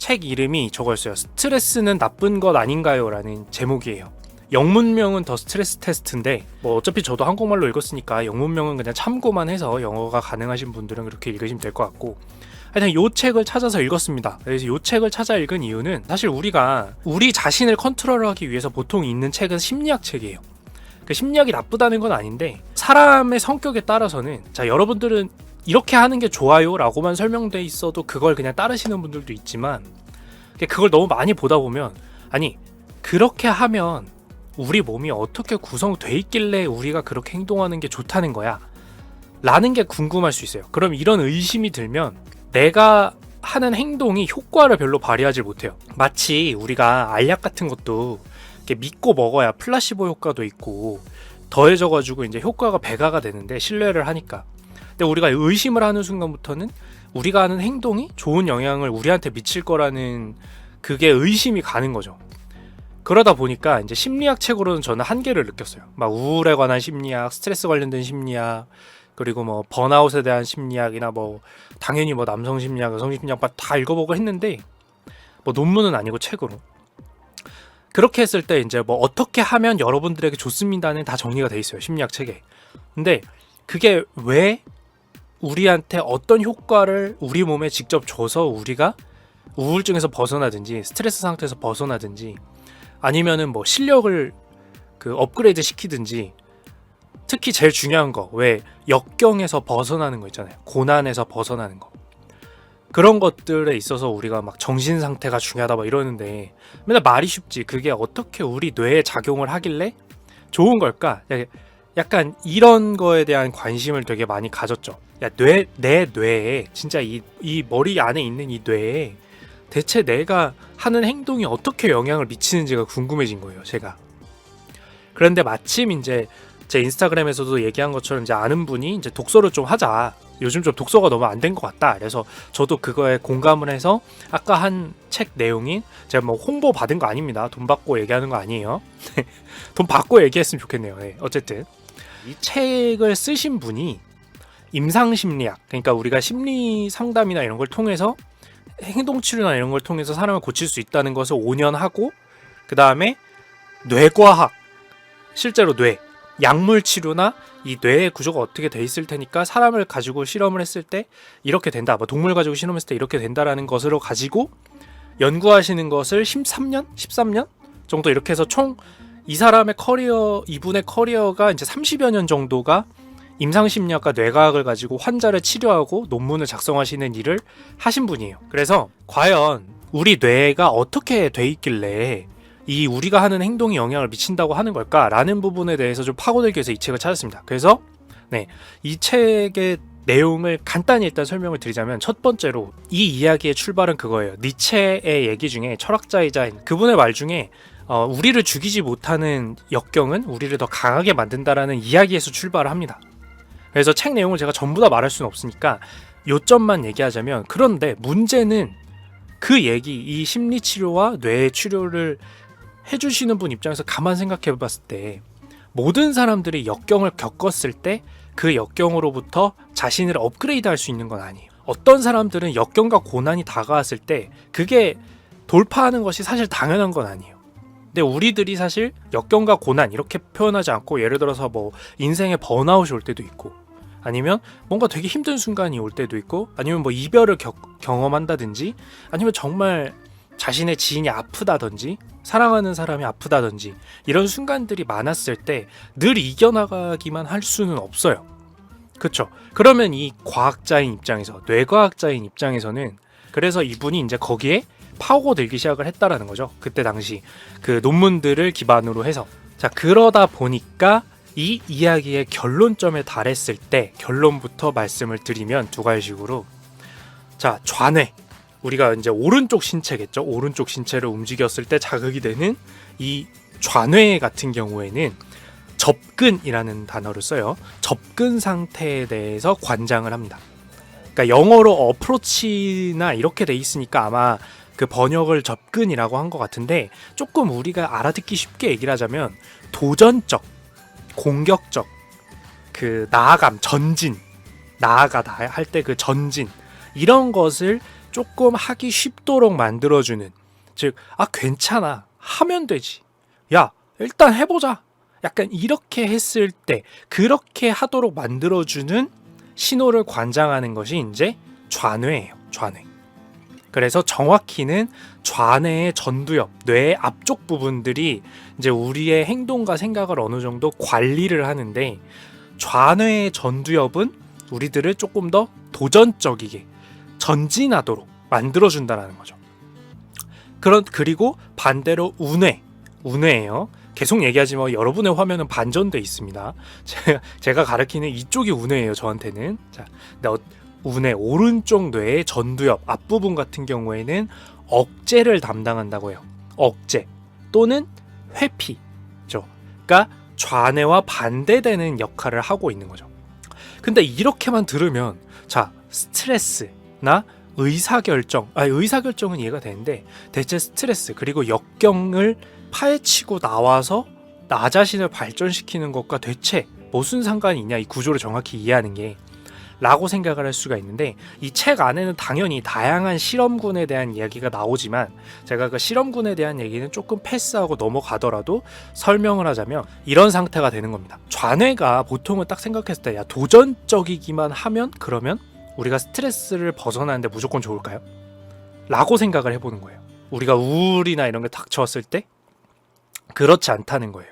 책 이름이 저거였어요. 스트레스는 나쁜 것 아닌가요? 라는 제목이에요. 영문명은 더 스트레스 테스트인데 뭐 어차피 저도 한국말로 읽었으니까 영문명은 그냥 참고만 해서 영어가 가능하신 분들은 그렇게 읽으시면 될 것 같고, 하여튼 이 책을 찾아서 읽었습니다. 그래서 이 책을 찾아 읽은 이유는 사실 우리가 우리 자신을 컨트롤하기 위해서 보통 읽는 책은 심리학 책이에요. 그 심리학이 나쁘다는 건 아닌데 사람의 성격에 따라서는, 자, 여러분들은 이렇게 하는 게 좋아요 라고만 설명돼 있어도 그걸 그냥 따르시는 분들도 있지만, 그걸 너무 많이 보다 보면 아니 그렇게 하면 우리 몸이 어떻게 구성돼 있길래 우리가 그렇게 행동하는 게 좋다는 거야 라는 게 궁금할 수 있어요. 그럼 이런 의심이 들면 내가 하는 행동이 효과를 별로 발휘하지 못해요. 마치 우리가 알약 같은 것도 이렇게 믿고 먹어야 플라시보 효과도 있고 더해져가지고 이제 효과가 배가가 되는데, 신뢰를 하니까. 근데 우리가 의심을 하는 순간부터는 우리가 하는 행동이 좋은 영향을 우리한테 미칠 거라는 그게 의심이 가는 거죠. 그러다 보니까 이제 심리학 책으로는 저는 한계를 느꼈어요. 막 우울에 관한 심리학, 스트레스 관련된 심리학, 그리고 뭐 번아웃에 대한 심리학이나 뭐 당연히 뭐 남성 심리학, 여성 심리학 다 읽어보고 했는데, 뭐 논문은 아니고 책으로. 그렇게 했을 때 이제 뭐 어떻게 하면 여러분들에게 좋습니다는 다 정리가 돼 있어요, 심리학 책에. 근데 그게 왜 우리한테 어떤 효과를 우리 몸에 직접 줘서 우리가 우울증에서 벗어나든지 스트레스 상태에서 벗어나든지 아니면은 뭐 실력을 업그레이드 시키든지, 특히 제일 중요한 거, 왜 역경에서 벗어나는 거 있잖아요. 고난에서 벗어나는 거. 그런 것들에 있어서 우리가 막 정신 상태가 중요하다 막 이러는데 맨날 말이 쉽지 그게 어떻게 우리 뇌에 작용을 하길래 좋은 걸까? 약간 이런 거에 대한 관심을 되게 많이 가졌죠. 야, 내 뇌에 진짜 이 머리 안에 있는 이 뇌에 대체 내가 하는 행동이 어떻게 영향을 미치는지가 궁금해진 거예요, 제가. 그런데 마침 이제 제 인스타그램에서도 얘기한 것처럼 이제 아는 분이 이제 독서를 좀 하자, 요즘 좀 독서가 너무 안 된 것 같다, 그래서 저도 그거에 공감을 해서 아까 한 책 내용인, 제가 뭐 홍보 받은 거 아닙니다, 돈 받고 얘기하는 거 아니에요. 돈 받고 얘기했으면 좋겠네요. 네, 어쨌든 이 책을 쓰신 분이 임상심리학, 그러니까 우리가 심리 상담이나 이런 걸 통해서 행동치료나 이런 걸 통해서 사람을 고칠 수 있다는 것을 5년 하고, 그 다음에 뇌과학, 실제로 약물 치료나 이 뇌의 구조가 어떻게 돼 있을 테니까 사람을 가지고 실험을 했을 때 이렇게 된다, 뭐 동물 가지고 실험했을 때 이렇게 된다라는 것으로 가지고 연구하시는 것을 13년 정도 이렇게 해서 총 이 사람의 커리어, 이분의 커리어가 이제 30여 년 정도가 임상심리학과 뇌과학을 가지고 환자를 치료하고 논문을 작성하시는 일을 하신 분이에요. 그래서 과연 우리 뇌가 어떻게 돼 있길래 이 우리가 하는 행동이 영향을 미친다고 하는 걸까라는 부분에 대해서 좀 파고들기 위해서 이 책을 찾았습니다. 그래서 이 책의 내용을 간단히 일단 설명을 드리자면, 첫 번째로 이 이야기의 출발은 그거예요. 니체의 얘기 중에, 철학자이자 그분의 말 중에 우리를 죽이지 못하는 역경은 우리를 더 강하게 만든다라는 이야기에서 출발을 합니다. 그래서 책 내용을 제가 전부 다 말할 수는 없으니까 요점만 얘기하자면, 그런데 문제는 그 얘기, 이 심리치료와 뇌치료를 해주시는 분 입장에서 가만 생각해 봤을 때 모든 사람들이 역경을 겪었을 때 그 역경으로부터 자신을 업그레이드 할 수 있는 건 아니에요. 어떤 사람들은 역경과 고난이 다가왔을 때 그게 돌파하는 것이 사실 당연한 건 아니에요. 근데 우리들이 사실 역경과 고난 이렇게 표현하지 않고, 예를 들어서 뭐 인생에 번아웃이 올 때도 있고, 아니면 뭔가 되게 힘든 순간이 올 때도 있고, 아니면 뭐 이별을 경험한다든지, 아니면 정말 자신의 지인이 아프다든지 사랑하는 사람이 아프다든지 이런 순간들이 많았을 때 늘 이겨나가기만 할 수는 없어요. 그쵸? 그러면 이 과학자인 입장에서, 뇌과학자인 입장에서는, 그래서 이분이 이제 거기에 파고들기 시작을 했다라는 거죠. 그때 당시 그 논문들을 기반으로 해서. 자, 그러다 보니까 이 이야기의 결론점에 달했을 때, 결론부터 말씀을 드리면 두 가지식으로, 자, 좌뇌, 우리가 이제 오른쪽 신체겠죠. 오른쪽 신체를 움직였을 때 자극이 되는 이 좌뇌 같은 경우에는 접근이라는 단어를 써요. 접근 상태에 대해서 관장을 합니다. 그러니까 영어로 어프로치나 이렇게 돼 있으니까 아마 그 번역을 접근이라고 한 것 같은데, 조금 우리가 알아듣기 쉽게 얘기를 하자면 도전적, 공격적, 그 나아감, 전진, 나아가다 할 때 그 전진, 이런 것을 조금 하기 쉽도록 만들어주는, 즉 괜찮아, 하면 되지, 야 일단 해보자, 약간 이렇게 했을 때 그렇게 하도록 만들어주는 신호를 관장하는 것이 이제 좌뇌예요. 좌뇌. 그래서 정확히는 좌뇌의 전두엽, 뇌의 앞쪽 부분들이 이제 우리의 행동과 생각을 어느 정도 관리를 하는데, 좌뇌의 전두엽은 우리들을 조금 더 도전적이게 전진하도록 만들어준다는 거죠. 그리고 반대로 우뇌예요. 계속 얘기하지만 여러분의 화면은 반전돼 있습니다. 제가 가리키는 이쪽이 우뇌예요, 저한테는. 자, 우뇌, 오른쪽 뇌의 전두엽 앞부분 같은 경우에는 억제를 담당한다고 해요. 억제 또는 회피죠. 그러니까 좌뇌와 반대되는 역할을 하고 있는 거죠. 근데 이렇게만 들으면, 자, 스트레스나 의사결정은 이해가 되는데, 대체 스트레스 그리고 역경을 파헤치고 나와서 나 자신을 발전시키는 것과 대체 무슨 상관이 있냐, 이 구조를 정확히 이해하는 게, 라고 생각을 할 수가 있는데, 이 책 안에는 당연히 다양한 실험군에 대한 이야기가 나오지만 제가 그 실험군에 대한 얘기는 조금 패스하고 넘어가더라도 설명을 하자면 이런 상태가 되는 겁니다. 좌뇌가 보통은 딱 생각했을 때, 야, 도전적이기만 하면 그러면 우리가 스트레스를 벗어나는데 무조건 좋을까요? 라고 생각을 해보는 거예요. 우리가 우울이나 이런 게 닥쳐왔을 때 그렇지 않다는 거예요.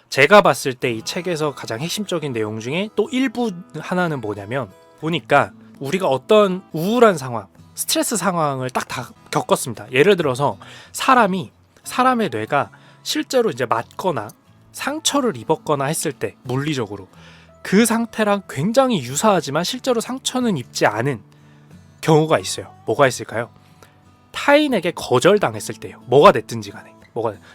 제가 봤을 때 이 책에서 가장 핵심적인 내용 중에 또 일부 하나는 뭐냐면, 보니까 우리가 어떤 우울한 상황, 스트레스 상황을 딱 다 겪었습니다. 예를 들어서 사람의 뇌가 실제로 이제 맞거나 상처를 입었거나 했을 때, 물리적으로 그 상태랑 굉장히 유사하지만 실제로 상처는 입지 않은 경우가 있어요. 뭐가 있을까요? 타인에게 거절당했을 때요. 뭐가 됐든지 간에,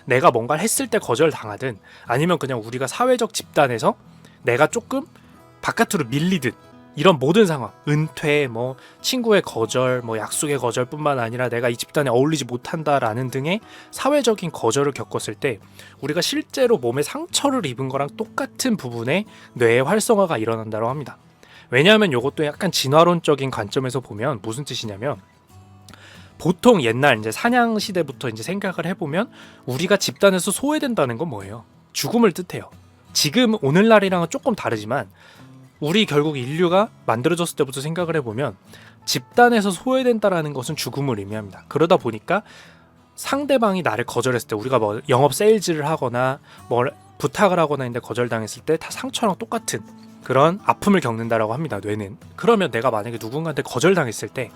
내가 뭔가를 했을 때 거절당하든, 아니면 그냥 우리가 사회적 집단에서 내가 조금 바깥으로 밀리든, 이런 모든 상황, 은퇴, 친구의 거절, 약속의 거절뿐만 아니라 내가 이 집단에 어울리지 못한다라는 등의 사회적인 거절을 겪었을 때 우리가 실제로 몸에 상처를 입은 거랑 똑같은 부분에 뇌의 활성화가 일어난다고 합니다. 왜냐하면 이것도 약간 진화론적인 관점에서 보면 무슨 뜻이냐면, 보통 옛날 이제 사냥 시대부터 이제 생각을 해보면 우리가 집단에서 소외된다는 건 뭐예요? 죽음을 뜻해요. 지금 오늘날이랑은 조금 다르지만 우리 결국 인류가 만들어졌을 때부터 생각을 해보면 집단에서 소외된다라는 것은 죽음을 의미합니다. 그러다 보니까 상대방이 나를 거절했을 때, 우리가 영업 세일즈를 하거나 부탁을 하거나 했는데 거절당했을 때 다 상처랑 똑같은 그런 아픔을 겪는다라고 합니다, 뇌는. 그러면 내가 만약에 누군가한테 거절당했을 때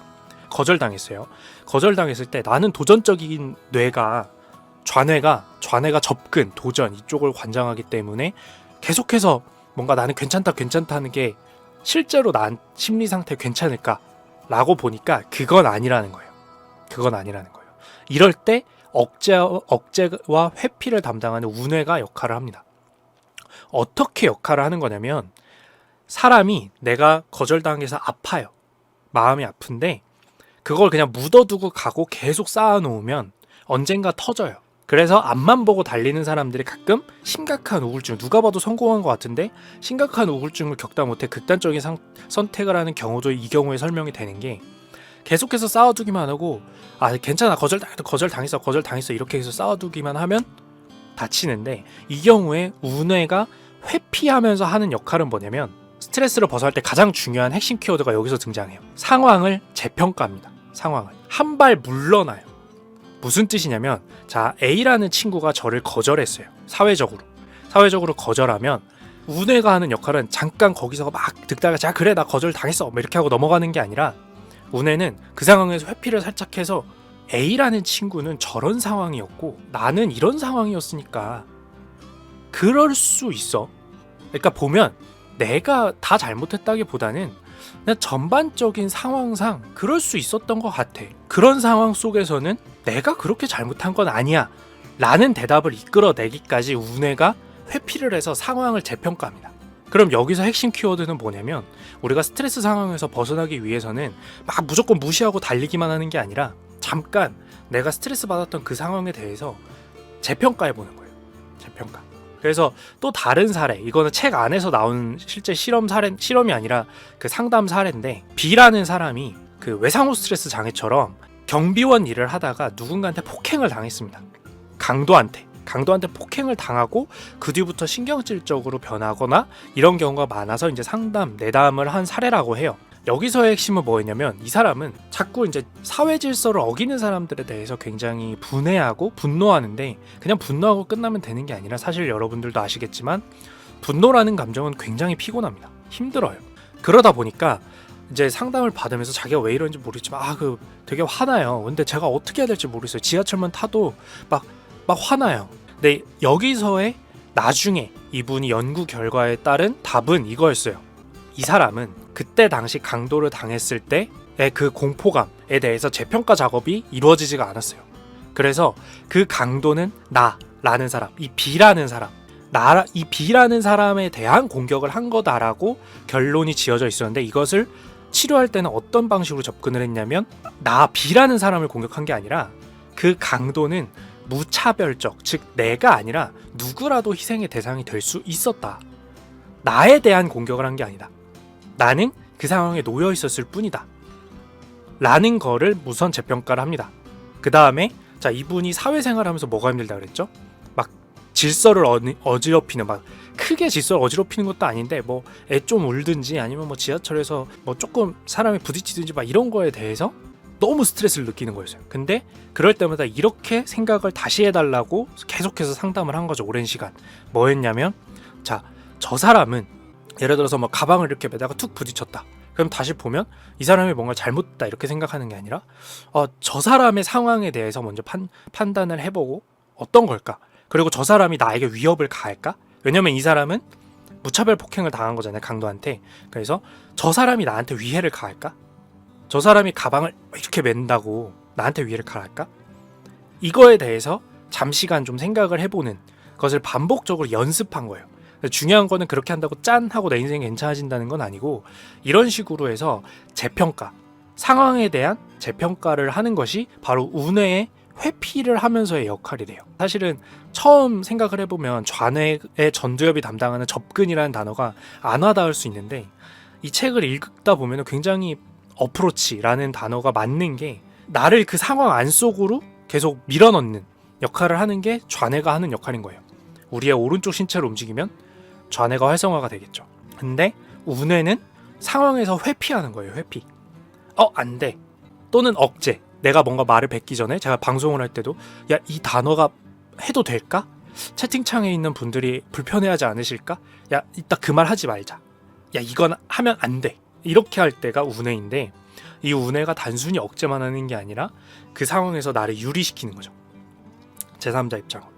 나는 도전적인 좌뇌가 접근, 도전 이쪽을 관장하기 때문에 계속해서 뭔가 나는 괜찮다 하는 게 실제로 난 심리 상태 괜찮을까? 라고 보니까 그건 아니라는 거예요. 이럴 때 억제와 회피를 담당하는 우뇌가 역할을 합니다. 어떻게 역할을 하는 거냐면, 사람이 내가 거절당해서 아파요. 마음이 아픈데 그걸 그냥 묻어두고 가고 계속 쌓아놓으면 언젠가 터져요. 그래서 앞만 보고 달리는 사람들이 가끔 심각한 우울증, 누가 봐도 성공한 것 같은데 심각한 우울증을 겪다 못해 극단적인 선택을 하는 경우도 이 경우에 설명이 되는 게, 계속해서 쌓아두기만 하고 괜찮아, 거절당했어 이렇게 해서 쌓아두기만 하면 다치는데, 이 경우에 우뇌가 회피하면서 하는 역할은 뭐냐면, 스트레스를 벗어날 때 가장 중요한 핵심 키워드가 여기서 등장해요. 상황을 재평가합니다. 한 발 물러나요. 무슨 뜻이냐면, 자, A라는 친구가 저를 거절했어요. 사회적으로 거절하면 우뇌가 하는 역할은 잠깐 거기서 막 듣다가 자, 그래, 나 거절당했어 이렇게 하고 넘어가는 게 아니라, 우뇌는 그 상황에서 회피를 살짝 해서 A라는 친구는 저런 상황이었고 나는 이런 상황이었으니까 그럴 수 있어. 그러니까 보면 내가 다 잘못했다기보다는 그냥 전반적인 상황상 그럴 수 있었던 것 같아. 그런 상황 속에서는 내가 그렇게 잘못한 건 아니야 라는 대답을 이끌어내기까지 우뇌가 회피를 해서 상황을 재평가합니다. 그럼 여기서 핵심 키워드는 뭐냐면, 우리가 스트레스 상황에서 벗어나기 위해서는 막 무조건 무시하고 달리기만 하는 게 아니라 잠깐 내가 스트레스 받았던 그 상황에 대해서 재평가해보는 거예요. 재평가. 그래서 또 다른 사례, 이거는 책 안에서 나온 실제 실험이 아니라 그 상담 사례인데, B라는 사람이 그 외상후 스트레스 장애처럼 경비원 일을 하다가 누군가한테 폭행을 당했습니다. 강도한테 폭행을 당하고 그 뒤부터 신경질적으로 변하거나 이런 경우가 많아서 이제 내담을 한 사례라고 해요. 여기서의 핵심은 뭐였냐면 이 사람은 자꾸 이제 사회 질서를 어기는 사람들에 대해서 굉장히 분해하고 분노하는데 그냥 분노하고 끝나면 되는 게 아니라 사실 여러분들도 아시겠지만 분노라는 감정은 굉장히 피곤합니다. 힘들어요. 그러다 보니까 이제 상담을 받으면서 자기가 왜 이런지 모르겠지만 되게 화나요. 근데 제가 어떻게 해야 될지 모르겠어요. 지하철만 타도 막 화나요. 근데 여기서의 나중에 이분이 연구 결과에 따른 답은 이거였어요. 이 사람은 그때 당시 강도를 당했을 때의 그 공포감에 대해서 재평가 작업이 이루어지지가 않았어요. 그래서 그 강도는 나라는 사람, 이 B라는 사람에 대한 공격을 한 거다라고 결론이 지어져 있었는데 이것을 치료할 때는 어떤 방식으로 접근을 했냐면 B라는 사람을 공격한 게 아니라 그 강도는 무차별적, 즉 내가 아니라 누구라도 희생의 대상이 될 수 있었다. 나에 대한 공격을 한 게 아니다. 나는 그 상황에 놓여 있었을 뿐이다. 라는 거를 우선 재평가를 합니다. 그 다음에 이분이 사회생활하면서 뭐가 힘들다 그랬죠? 막 질서를 어지럽히는 크게 질서를 어지럽히는 것도 아닌데 애 좀 울든지 아니면 지하철에서 조금 사람이 부딪히든지 이런 거에 대해서 너무 스트레스를 느끼는 거였어요. 근데 그럴 때마다 이렇게 생각을 다시 해달라고 계속해서 상담을 한 거죠. 오랜 시간. 뭐였냐면 저 사람은 예를 들어서 가방을 이렇게 매다가 툭 부딪혔다. 그럼 다시 보면 이 사람이 뭔가 잘못했다 이렇게 생각하는 게 아니라 저 사람의 상황에 대해서 먼저 판단을 해보고 어떤 걸까? 그리고 저 사람이 나에게 위협을 가할까? 왜냐면 이 사람은 무차별 폭행을 당한 거잖아요. 강도한테. 그래서 저 사람이 나한테 위해를 가할까? 저 사람이 가방을 이렇게 맨다고 나한테 위해를 가할까? 이거에 대해서 잠시간 좀 생각을 해보는 것을 반복적으로 연습한 거예요. 중요한 거는 그렇게 한다고 짠 하고 내 인생이 괜찮아진다는 건 아니고 이런 식으로 해서 재평가, 상황에 대한 재평가를 하는 것이 바로 운해의 회피를 하면서의 역할이래요. 사실은 처음 생각을 해보면 좌뇌의 전두엽이 담당하는 접근이라는 단어가 안 와닿을 수 있는데 이 책을 읽다 보면 굉장히 어프로치라는 단어가 맞는 게 나를 그 상황 안 속으로 계속 밀어넣는 역할을 하는 게 좌뇌가 하는 역할인 거예요. 우리의 오른쪽 신체를 움직이면 좌뇌가 활성화가 되겠죠. 근데 우뇌는 상황에서 회피하는 거예요. 회피. 안 돼. 또는 억제. 내가 뭔가 말을 뱉기 전에 제가 방송을 할 때도 이 단어가 해도 될까? 채팅창에 있는 분들이 불편해하지 않으실까? 이따 그 말 하지 말자. 이건 하면 안 돼. 이렇게 할 때가 우뇌인데 이 우뇌가 단순히 억제만 하는 게 아니라 그 상황에서 나를 유리시키는 거죠. 제3자 입장으로.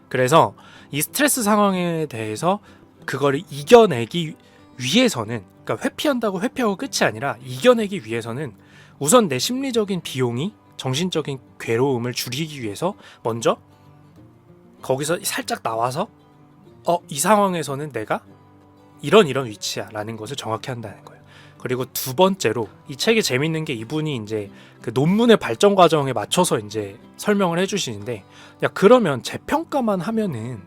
그래서 이 스트레스 상황에 대해서 그거를 이겨내기 위해서는 그러니까 회피한다고 회피하고 끝이 아니라 이겨내기 위해서는 우선 내 심리적인 비용이 정신적인 괴로움을 줄이기 위해서 먼저 거기서 살짝 나와서 이 상황에서는 내가 이런 위치야 라는 것을 정확히 한다는 거예요. 그리고 두 번째로 이 책이 재밌는 게 이분이 이제 그 논문의 발전 과정에 맞춰서 이제 설명을 해주시는데 그러면 재평가만 하면은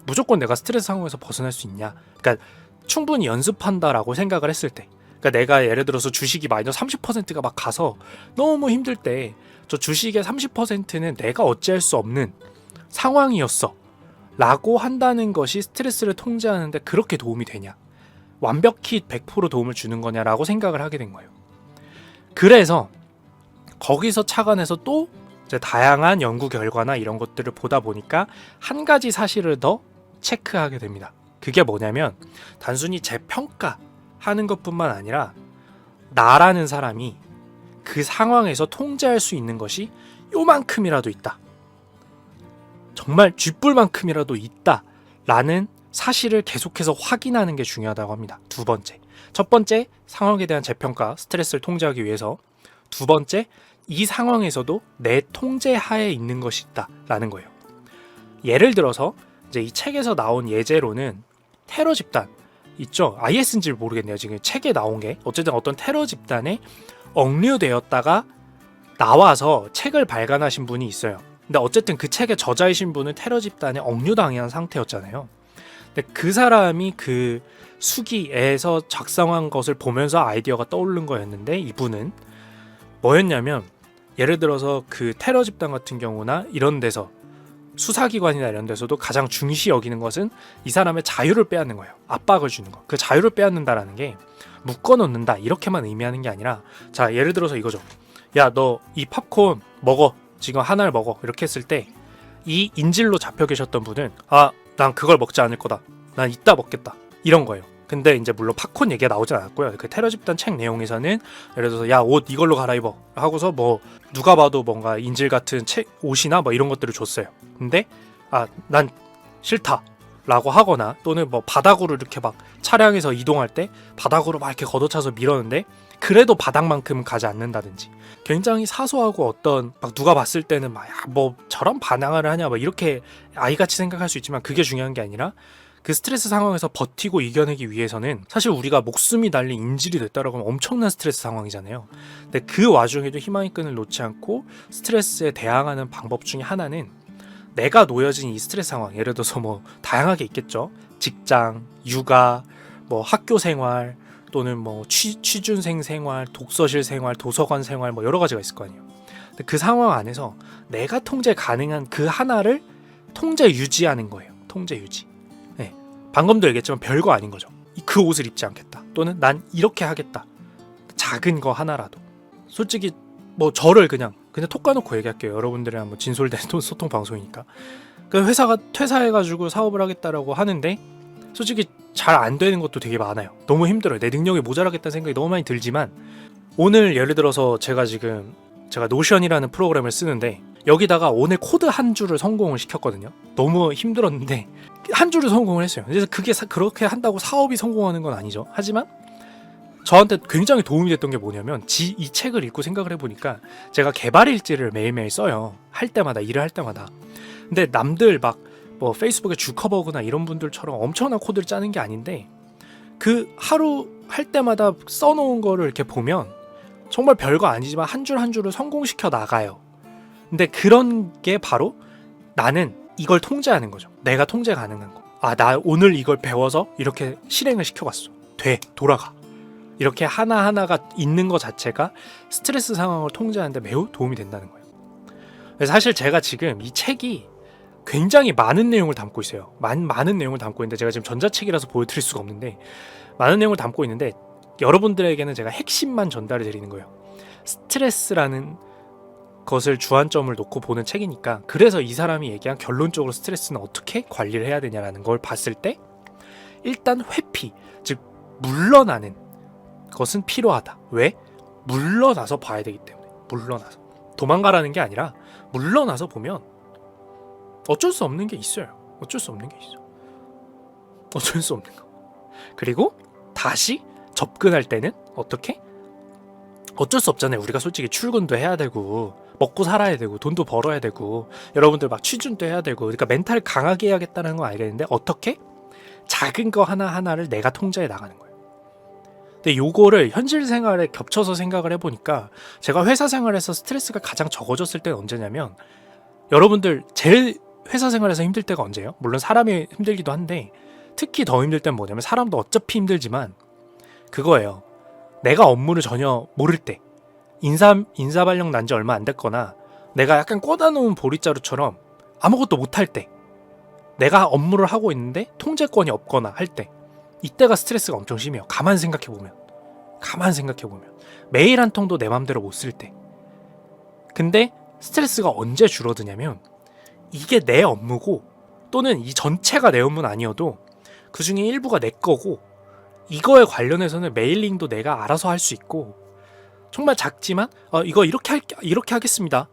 무조건 내가 스트레스 상황에서 벗어날 수 있냐? 그러니까 충분히 연습한다라고 생각을 했을 때 그러니까 내가 예를 들어서 주식이 마이너스 30%가 막 가서 너무 힘들 때 저 주식의 30%는 내가 어찌할 수 없는 상황이었어 라고 한다는 것이 스트레스를 통제하는데 그렇게 도움이 되냐? 완벽히 100% 도움을 주는 거냐라고 생각을 하게 된 거예요. 그래서 거기서 착안해서 또 이제 다양한 연구 결과나 이런 것들을 보다 보니까 한 가지 사실을 더 체크하게 됩니다. 그게 뭐냐면 단순히 재평가하는 것뿐만 아니라 나라는 사람이 그 상황에서 통제할 수 있는 것이 요만큼이라도 있다. 정말 쥐뿔만큼이라도 있다라는 사실을 계속해서 확인하는 게 중요하다고 합니다. 두 번째. 첫 번째, 상황에 대한 재평가, 스트레스를 통제하기 위해서. 두 번째, 이 상황에서도 내 통제 하에 있는 것이 있다라는 거예요. 예를 들어서 이제 이 책에서 나온 예제로는 테러 집단 있죠. IS인지 모르겠네요. 지금 책에 나온 게 어쨌든 어떤 테러 집단에 억류되었다가 나와서 책을 발간하신 분이 있어요. 근데 어쨌든 그 책의 저자이신 분은 테러 집단에 억류당한 상태였잖아요. 근데 그 사람이 그 수기에서 작성한 것을 보면서 아이디어가 떠오른 거였는데 이분은 뭐였냐면 예를 들어서 그 테러 집단 같은 경우나 이런 데서 수사기관이나 이런 데서도 가장 중시 여기는 것은 이 사람의 자유를 빼앗는 거예요. 압박을 주는 거. 그 자유를 빼앗는다라는 게 묶어놓는다 이렇게만 의미하는 게 아니라, 자 예를 들어서 이거죠. 야 너 이 팝콘 먹어. 지금 하나를 먹어. 이렇게 했을 때 이 인질로 잡혀 계셨던 분은 난 그걸 먹지 않을 거다. 난 이따 먹겠다. 이런 거예요. 근데 이제 물론 팝콘 얘기가 나오진 않았고요. 그 테러 집단 책 내용에서는 예를 들어서 야 옷 이걸로 갈아입어 하고서 뭐 누가 봐도 뭔가 인질 같은 책 옷이나 뭐 이런 것들을 줬어요. 근데 난 싫다 라고 하거나, 또는 뭐 바닥으로 이렇게 막 차량에서 이동할 때 바닥으로 막 이렇게 걷어차서 밀었는데 그래도 바닥만큼은 가지 않는다든지, 굉장히 사소하고 어떤 막 누가 봤을 때는 막 뭐 저런 반항을 하냐 막 이렇게 아이같이 생각할 수 있지만, 그게 중요한 게 아니라 그 스트레스 상황에서 버티고 이겨내기 위해서는 사실 우리가 목숨이 달린 인질이 됐다라고 하면 엄청난 스트레스 상황이잖아요. 근데 그 와중에도 희망의 끈을 놓지 않고 스트레스에 대항하는 방법 중에 하나는, 내가 놓여진 이 스트레스 상황, 예를 들어서 뭐 다양하게 있겠죠. 직장, 육아, 뭐 학교 생활, 또는 뭐 취준생 생활, 독서실 생활, 도서관 생활, 뭐 여러 가지가 있을 거 아니에요. 근데 그 상황 안에서 내가 통제 가능한 그 하나를 통제 유지하는 거예요. 통제 유지. 네. 방금도 얘기했지만 별거 아닌 거죠. 그 옷을 입지 않겠다. 또는 난 이렇게 하겠다. 작은 거 하나라도. 솔직히 뭐 저를 그냥 톡 까놓고 얘기할게요. 여러분들이랑 뭐 진솔된 소통 방송이니까. 그 회사가 퇴사해가지고 사업을 하겠다라고 하는데 솔직히 잘 안 되는 것도 되게 많아요. 너무 힘들어요. 내 능력이 모자라겠다는 생각이 너무 많이 들지만, 오늘 예를 들어서 제가 노션이라는 프로그램을 쓰는데 여기다가 오늘 코드 한 줄을 성공을 시켰거든요. 너무 힘들었는데 한 줄을 성공을 했어요. 그래서 그게 그렇게 한다고 사업이 성공하는 건 아니죠. 하지만 저한테 굉장히 도움이 됐던 게 뭐냐면, 이 책을 읽고 생각을 해보니까 제가 개발 일지를 매일매일 써요. 할 때마다, 일을 할 때마다. 근데 남들 막 뭐 페이스북에 주커버그나 이런 분들처럼 엄청난 코드를 짜는 게 아닌데, 그 하루 할 때마다 써놓은 거를 이렇게 보면 정말 별거 아니지만 한 줄 한 줄을 성공시켜 나가요. 근데 그런 게 바로 나는 이걸 통제하는 거죠. 내가 통제 가능한 거. 나 오늘 이걸 배워서 이렇게 실행을 시켜봤어. 돌아가. 이렇게 하나하나가 있는 것 자체가 스트레스 상황을 통제하는데 매우 도움이 된다는 거예요. 그래서 사실 제가 지금 이 책이 굉장히 많은 내용을 담고 있어요. 많은 내용을 담고 있는데, 제가 지금 전자책이라서 보여드릴 수가 없는데 많은 내용을 담고 있는데, 여러분들에게는 제가 핵심만 전달해 드리는 거예요. 스트레스라는 것을 주안점을 놓고 보는 책이니까. 그래서 이 사람이 얘기한 결론적으로 스트레스는 어떻게 관리를 해야 되냐라는 걸 봤을 때, 일단 회피, 즉 물러나는 것은 필요하다. 왜? 물러나서 봐야 되기 때문에. 물러나서 도망가라는 게 아니라 물러나서 보면 어쩔 수 없는 게 있어요. 어쩔 수 없는 게 있어. 어쩔 수 없는 거. 그리고 다시 접근할 때는 어떻게? 어쩔 수 없잖아요. 우리가 솔직히 출근도 해야 되고 먹고 살아야 되고 돈도 벌어야 되고 여러분들 막 취준도 해야 되고, 그러니까 멘탈 강하게 해야겠다는 건 알겠는데 어떻게? 작은 거 하나하나를 내가 통제해 나가는 거예요. 근데 요거를 현실 생활에 겹쳐서 생각을 해보니까, 제가 회사 생활에서 스트레스가 가장 적어졌을 때는 언제냐면, 여러분들 제일 회사 생활에서 힘들 때가 언제예요? 물론 사람이 힘들기도 한데 특히 더 힘들 때는 뭐냐면, 사람도 어차피 힘들지만 그거예요. 내가 업무를 전혀 모를 때, 인사 발령 난 지 얼마 안 됐거나 내가 약간 꽂아놓은 보릿자루처럼 아무것도 못할 때, 내가 업무를 하고 있는데 통제권이 없거나 할 때, 이때가 스트레스가 엄청 심해요. 가만 생각해보면 메일 한 통도 내 맘대로 못 쓸 때. 근데 스트레스가 언제 줄어드냐면, 이게 내 업무고, 또는 이 전체가 내 업무는 아니어도 그 중에 일부가 내 거고, 이거에 관련해서는 메일링도 내가 알아서 할 수 있고, 정말 작지만 이거 이렇게 하겠습니다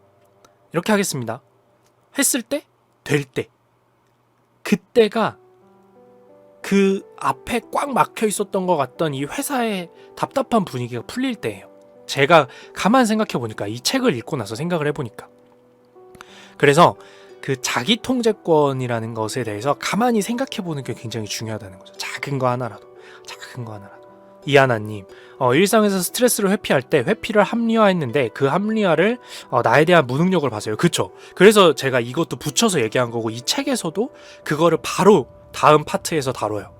했을 때, 될 때, 그때가 그 앞에 꽉 막혀 있었던 것 같던 이 회사의 답답한 분위기가 풀릴 때예요. 제가 가만 생각해 보니까, 이 책을 읽고 나서 생각을 해보니까. 그래서 그 자기 통제권이라는 것에 대해서 가만히 생각해 보는 게 굉장히 중요하다는 거죠. 작은 거 하나라도. 이하나님, 일상에서 스트레스를 회피할 때 회피를 합리화했는데 그 합리화를 나에 대한 무능력을 봐서요. 그쵸? 그래서 제가 이것도 붙여서 얘기한 거고, 이 책에서도 그거를 바로 다음 파트에서 다뤄요.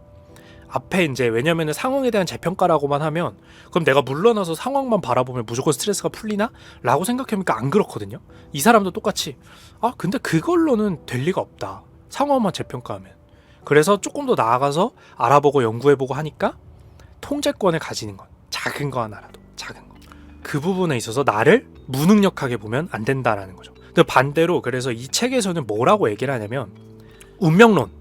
앞에 이제 왜냐면은 상황에 대한 재평가라고만 하면 그럼 내가 물러나서 상황만 바라보면 무조건 스트레스가 풀리나? 라고 생각해보니까 안 그렇거든요. 이 사람도 똑같이 근데 그걸로는 될 리가 없다. 상황만 재평가하면. 그래서 조금 더 나아가서 알아보고 연구해보고 하니까 통제권을 가지는 것. 작은 거 하나라도 작은 거. 그 부분에 있어서 나를 무능력하게 보면 안 된다라는 거죠. 근데 반대로 그래서 이 책에서는 뭐라고 얘기를 하냐면 운명론.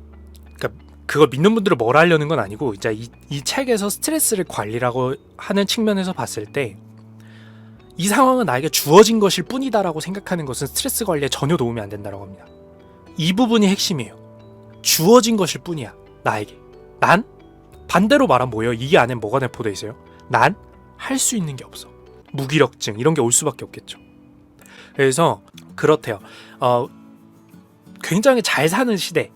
그러니까 그걸 믿는 분들을 뭐라 하려는 건 아니고 이제 이 책에서 스트레스를 관리라고 하는 측면에서 봤을 때 이 상황은 나에게 주어진 것일 뿐이다라고 생각하는 것은 스트레스 관리에 전혀 도움이 안 된다고 합니다. 이 부분이 핵심이에요. 주어진 것일 뿐이야. 나에게. 난 반대로 말하면 뭐예요? 이 안에 뭐가 내포되어 있어요? 난 할 수 있는 게 없어. 무기력증 이런 게 올 수밖에 없겠죠. 그래서 그렇대요. 굉장히 잘 사는 시대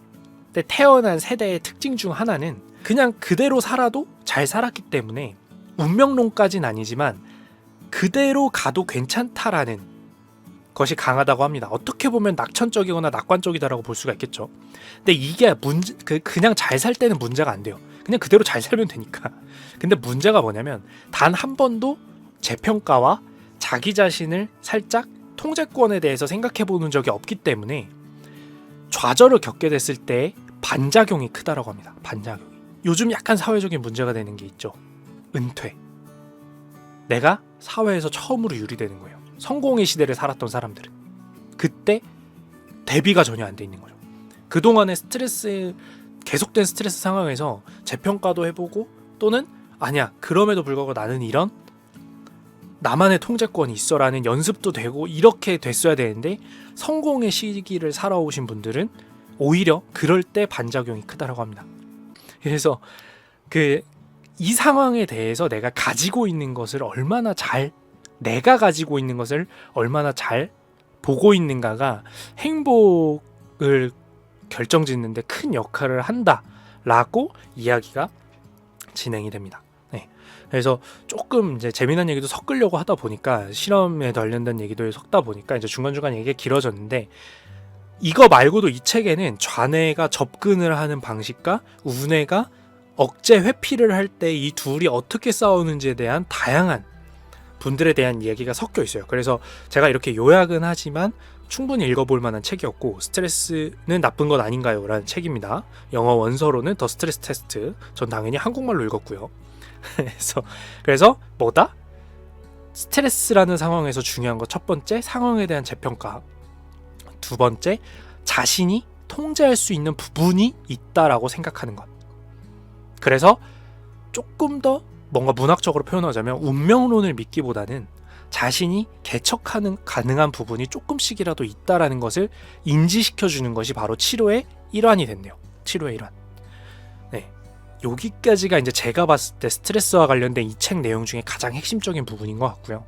때 태어난 세대의 특징 중 하나는 그냥 그대로 살아도 잘 살았기 때문에 운명론까지는 아니지만 그대로 가도 괜찮다라는 것이 강하다고 합니다. 어떻게 보면 낙천적이거나 낙관적이다라고 볼 수가 있겠죠. 근데 이게 그냥 잘 살 때는 문제가 안 돼요. 그냥 그대로 잘 살면 되니까. 근데 문제가 뭐냐면 단 한 번도 재평가와 자기 자신을 살짝 통제권에 대해서 생각해 보는 적이 없기 때문에 좌절을 겪게 됐을 때 반작용이 크다라고 합니다. 반작용이. 요즘 약간 사회적인 문제가 되는 게 있죠. 은퇴. 내가 사회에서 처음으로 유리되는 거예요. 성공의 시대를 살았던 사람들은 그때 대비가 전혀 안 돼 있는 거죠. 그동안의 계속된 스트레스 상황에서 재평가도 해보고 또는 아니야 그럼에도 불구하고 나는 이런 나만의 통제권이 있어라는 연습도 되고 이렇게 됐어야 되는데 성공의 시기를 살아오신 분들은 오히려 그럴 때 반작용이 크다라고 합니다. 그래서 이 상황에 대해서 내가 가지고 있는 것을 내가 가지고 있는 것을 얼마나 잘 보고 있는가가 행복을 결정짓는데 큰 역할을 한다라고 이야기가 진행이 됩니다. 네. 그래서 조금 이제 재미난 얘기도 섞으려고 하다 보니까 실험에 관련된 얘기도 섞다 보니까 이제 중간중간 얘기가 길어졌는데 이거 말고도 이 책에는 좌뇌가 접근을 하는 방식과 우뇌가 억제 회피를 할 때 이 둘이 어떻게 싸우는지에 대한 다양한 분들에 대한 이야기가 섞여 있어요. 그래서 제가 이렇게 요약은 하지만 충분히 읽어볼 만한 책이었고 스트레스는 나쁜 것 아닌가요? 라는 책입니다. 영어 원서로는 더 스트레스 테스트. 전 당연히 한국말로 읽었고요. 그래서 뭐다? 스트레스라는 상황에서 중요한 거 첫 번째, 상황에 대한 재평가. 두 번째, 자신이 통제할 수 있는 부분이 있다라고 생각하는 것. 그래서 조금 더 뭔가 문학적으로 표현하자면 운명론을 믿기보다는 자신이 개척하는 가능한 부분이 조금씩이라도 있다라는 것을 인지시켜주는 것이 바로 치료의 일환이 됐네요. 치료의 일환. 네, 여기까지가 이제 제가 봤을 때 스트레스와 관련된 이 책 내용 중에 가장 핵심적인 부분인 것 같고요.